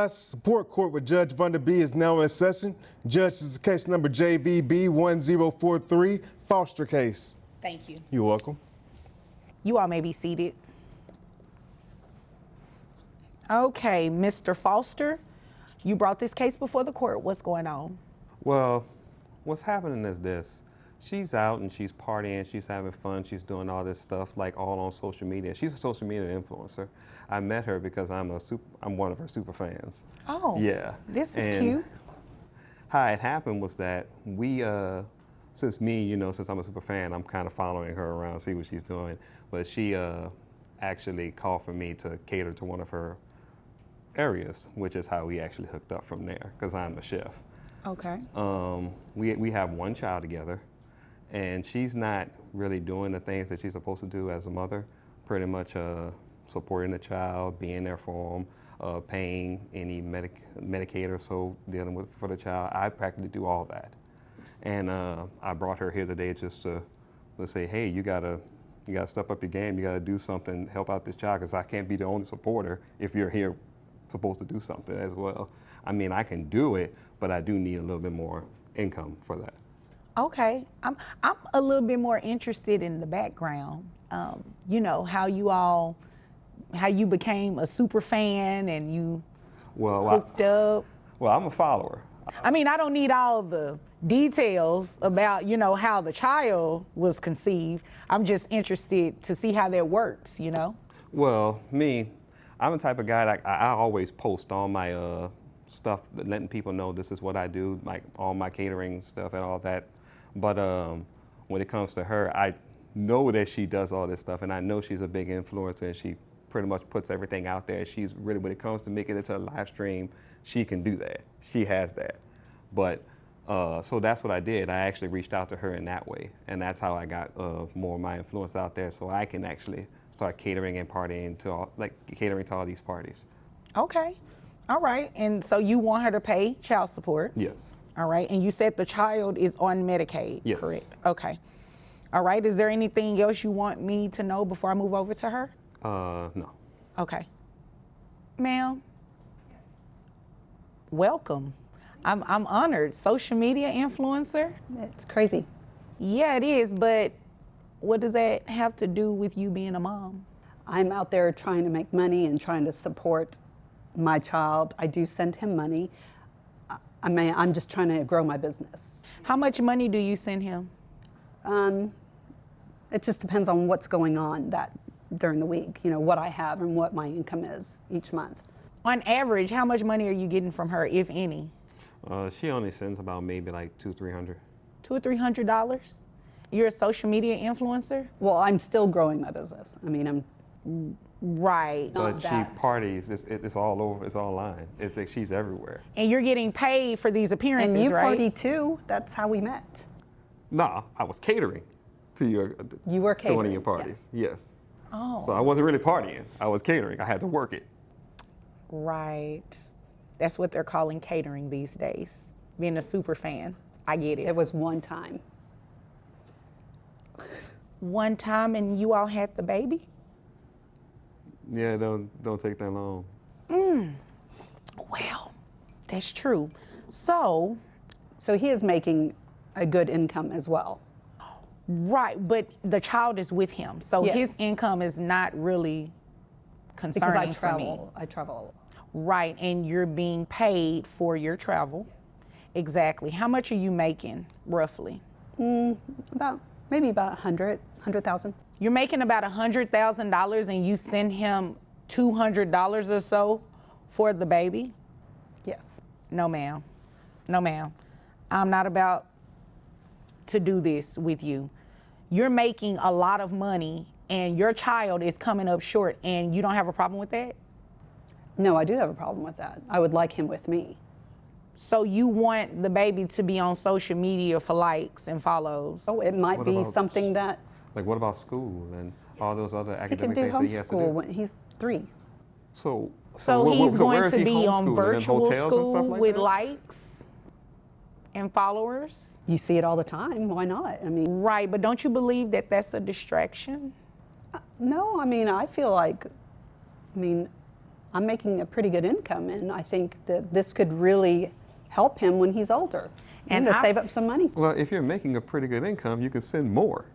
Child Support Court with Judge Vanderby is now in session. Judge, this is case number JVB 1043, foster case. Thank you. You're welcome. You all may be seated. Okay, Mr. Foster, you brought this case before the court. What's going on? Well, what's happening is this. She's out and she's partying, she's having fun, she's doing all this stuff like all on social media. She's a social media influencer. I met her because I'm one of her super fans. Oh, yeah. This is and cute. How it happened was that we, since I'm a super fan, I'm kind of following her around, see what she's doing. But she actually called for me to cater to one of her areas, which is how we actually hooked up from there, because I'm a chef. Okay. We have one child together, and she's not really doing the things that she's supposed to do as a mother, pretty much supporting the child, being there for them, paying any Medicaid or so, dealing with for the child. I practically do all that. And I brought her here today just to say, hey, you gotta step up your game, you gotta do something, help out this child, because I can't be the only supporter if you're here supposed to do something as well. I mean, I can do it, but I do need a little bit more income for that. Okay, I'm a little bit more interested in the background. How you became a super fan and you hooked up. Well, I'm a follower. I mean, I don't need all the details about, how the child was conceived. I'm just interested to see how that works, Well, I'm the type of guy that I always post all my stuff, letting people know this is what I do, like all my catering stuff and all that. But when it comes to her, I know that she does all this stuff, and I know she's a big influencer, and she pretty much puts everything out there. She's really, when it comes to making it to a live stream, she can do that. She has that. But so that's what I did. I actually reached out to her in that way, and that's how I got more of my influence out there, so I can actually start catering and partying catering to all these parties. Okay, all right. And so you want her to pay child support? Yes. All right, and you said the child is on Medicaid, yes. Correct? Okay. All right, is there anything else you want me to know before I move over to her? No. Okay. Ma'am? Yes. Welcome. I'm honored. Social media influencer? It's crazy. Yeah, it is, but what does that have to do with you being a mom? I'm out there trying to make money and trying to support my child. I do send him money. I'm just trying to grow my business. How much money do you send him? It just depends on what's going on during the week, what I have and what my income is each month. On average, how much money are you getting from her, if any? She only sends about maybe like $200-300. $200 or $300? You're a social media influencer? Well, I'm still growing my business. I mean, I'm right. But she parties. It's all over. It's online. It's like she's everywhere. And you're getting paid for these appearances, right? And you right? party too. That's how we met. Nah, I was catering to your. You were catering. To one of your parties. Yes. Oh. So I wasn't really partying. I was catering. I had to work it. Right. That's what they're calling catering these days. Being a super fan. I get it. It was one time. One time, and you all had the baby? Yeah, don't take that long. Well, that's true. So he is making a good income as well. Right, but the child is with him, so yes. His income is not really concerning because for me. I travel. Right, and you're being paid for your travel. Yes. Exactly. How much are you making, roughly? Maybe about $100,000. You're making about $100,000 and you send him $200 or so for the baby? Yes. No, ma'am. No, ma'am. I'm not about to do this with you. You're making a lot of money and your child is coming up short, and you don't have a problem with that? No, I do have a problem with that. I would like him with me. So you want the baby to be on social media for likes and follows? Oh, it might be something that... Like, what about school and all those other academic things that he has to do? He can do homeschool when he's 3. So he's going to be on virtual school with likes and followers? You see it all the time. Why not? I mean... Right, but don't you believe that that's a distraction? No, I mean, I feel like, I'm making a pretty good income, and I think that this could really help him when he's older and to save up some money. Well, if you're making a pretty good income, you can send more.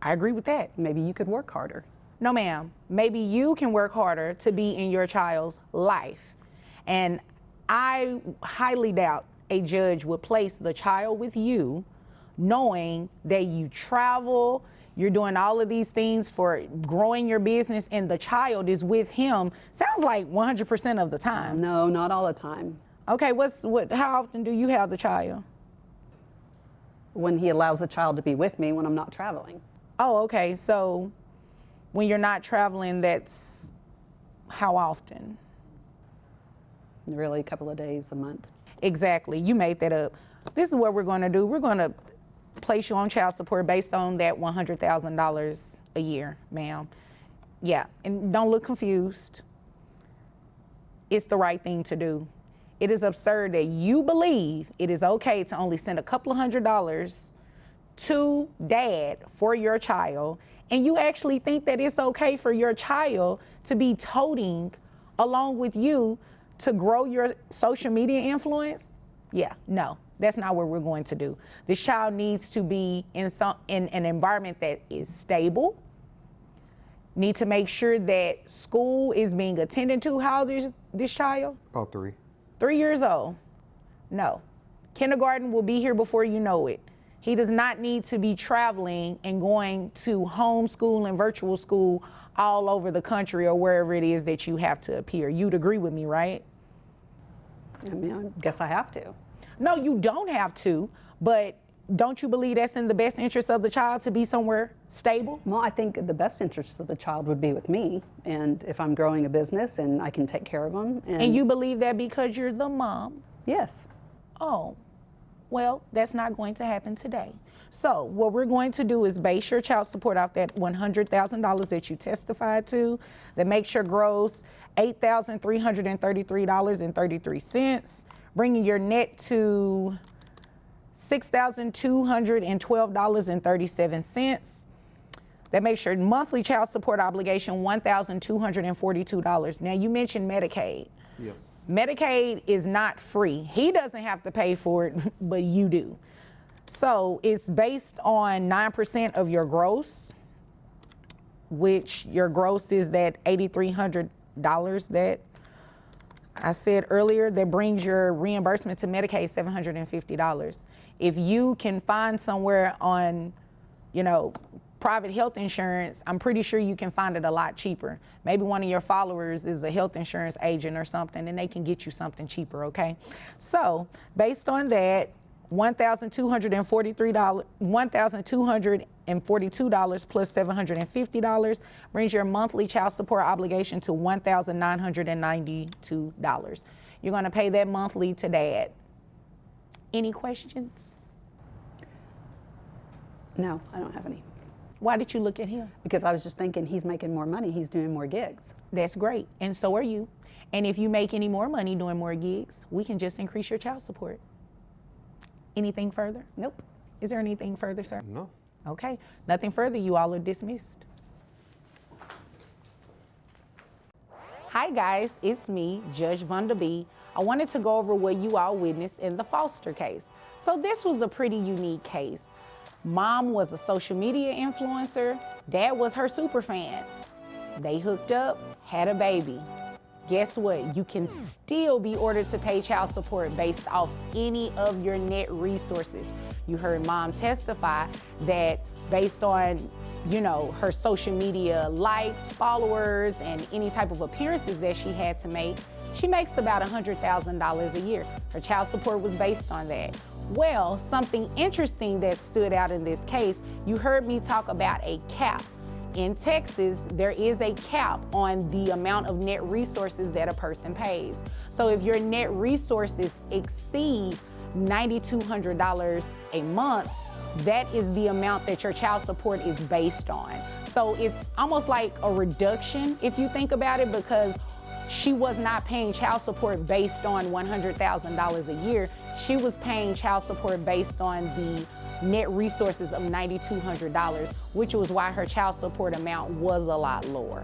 I agree with that. Maybe you could work harder. No, ma'am. Maybe you can work harder to be in your child's life. And I highly doubt a judge would place the child with you knowing that you travel, you're doing all of these things for growing your business, and the child is with him. Sounds like 100% of the time. No, not all the time. Okay, how often do you have the child? When he allows the child to be with me when I'm not traveling. Oh, okay. So when you're not traveling, that's how often? Really, a couple of days, a month. Exactly. You made that up. This is what we're going to do. We're going to place you on child support based on that $100,000 a year, ma'am. Yeah, and don't look confused. It's the right thing to do. It is absurd that you believe it is okay to only send a couple of $100s to dad for your child, and you actually think that it's okay for your child to be toting along with you to grow your social media influence. Yeah, no, that's not what we're going to do. This child needs to be in an environment that is stable. Need to make sure that school is being attended to. How old is this child? About 3. 3 years old. No. Kindergarten will be here before you know it. He does not need to be traveling and going to homeschool and virtual school all over the country or wherever it is that you have to appear. You'd agree with me, right? I mean, I guess I have to. No, you don't have to, but don't you believe that's in the best interest of the child to be somewhere stable? Well, I think the best interest of the child would be with me, and if I'm growing a business and I can take care of them. And you believe that because you're the mom? Yes. Oh, well, that's not going to happen today. So what we're going to do is base your child support off that $100,000 that you testified to, that makes your gross $8,333.33, bringing your net to $6,212.37. That makes your monthly child support obligation $1,242. Now, you mentioned Medicaid. Yes. Medicaid is not free. He doesn't have to pay for it, but you do. So it's based on 9% of your gross, which your gross is that $8,300 that I said earlier, that brings your reimbursement to Medicaid $750. If you can find somewhere on, private health insurance, I'm pretty sure you can find it a lot cheaper. Maybe one of your followers is a health insurance agent or something, and they can get you something cheaper, okay? So based on that, $1,242 plus $750 brings your monthly child support obligation to $1,992. You're going to pay that monthly to dad. Any questions? No, I don't have any. Why did you look at him? Because I was just thinking he's making more money, he's doing more gigs. That's great, and so are you. And if you make any more money doing more gigs, we can just increase your child support. Anything further? Nope. Is there anything further, sir? No. Okay, nothing further. You all are dismissed. Hi guys, it's me, Judge Vonda B. I wanted to go over what you all witnessed in the Foster case. So this was a pretty unique case. Mom was a social media influencer. Dad was her super fan. They hooked up, had a baby. Guess what? You can still be ordered to pay child support based off any of your net resources. You heard Mom testify that based on, her social media likes, followers, and any type of appearances that she had to make, she makes about $100,000 a year. Her child support was based on that. Well, something interesting that stood out in this case, you heard me talk about a cap. In Texas, there is a cap on the amount of net resources that a person pays. So if your net resources exceed $9,200 a month, that is the amount that your child support is based on. So it's almost like a reduction if you think about it, because she was not paying child support based on $100,000 a year. She was paying child support based on the net resources of $9,200, which was why her child support amount was a lot lower.